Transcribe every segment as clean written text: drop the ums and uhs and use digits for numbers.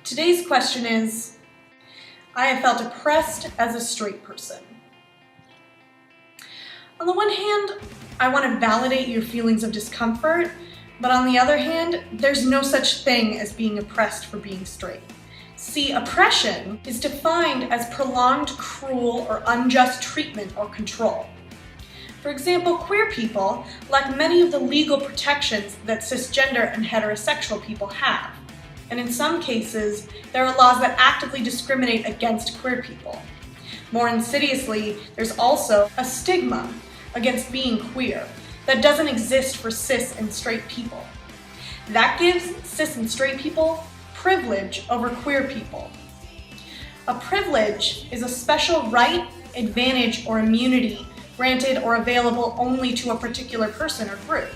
Today's question is, I have felt oppressed as a straight person. On the one hand, I want to validate your feelings of discomfort, but on the other hand, there's no such thing as being oppressed for being straight. See, oppression is defined as prolonged, cruel, or unjust treatment or control. For example, queer people lack many of the legal protections that cisgender and heterosexual people have. And in some cases, there are laws that actively discriminate against queer people. More insidiously, there's also a stigma against being queer that doesn't exist for cis and straight people. That gives cis and straight people privilege over queer people. A privilege is a special right, advantage, or immunity granted or available only to a particular person or group.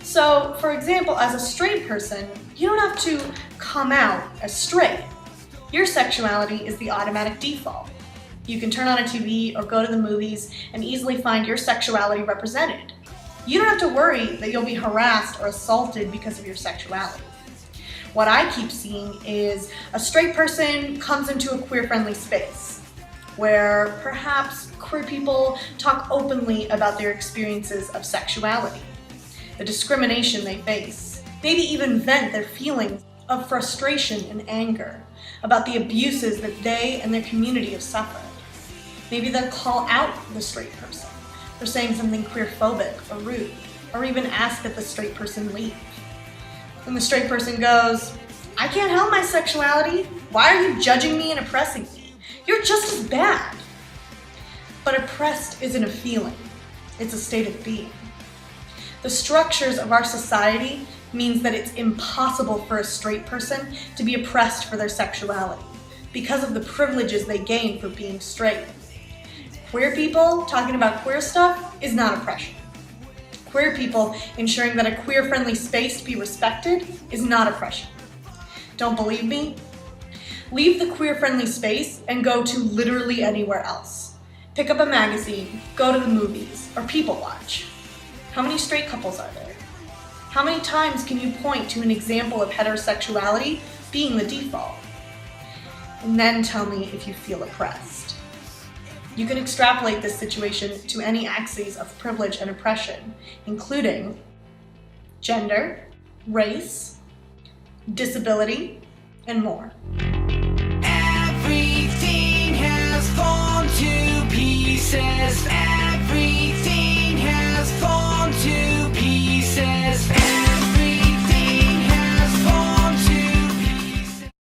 So, for example, as a straight person, you don't have to come out as straight. Your sexuality is the automatic default. You can turn on a TV or go to the movies and easily find your sexuality represented. You don't have to worry that you'll be harassed or assaulted because of your sexuality. What I keep seeing is a straight person comes into a queer-friendly space where perhaps queer people talk openly about their experiences of sexuality, the discrimination they face, maybe even vent their feelings of frustration and anger about the abuses that they and their community have suffered. Maybe they'll call out the straight person for saying something queer-phobic or rude, or even ask that the straight person leave. And the straight person goes, "I can't help my sexuality. Why are you judging me and oppressing me? You're just as bad." But oppressed isn't a feeling, it's a state of being. The structures of our society means that it's impossible for a straight person to be oppressed for their sexuality because of the privileges they gain for being straight. Queer people talking about queer stuff is not oppression. Queer people ensuring that a queer-friendly space be respected is not oppression. Don't believe me? Leave the queer-friendly space and go to literally anywhere else. Pick up a magazine, go to the movies, or people watch. How many straight couples are there? How many times can you point to an example of heterosexuality being the default? And then tell me if you feel oppressed. You can extrapolate this situation to any axes of privilege and oppression, including gender, race, disability, and more. Everything has gone to pieces.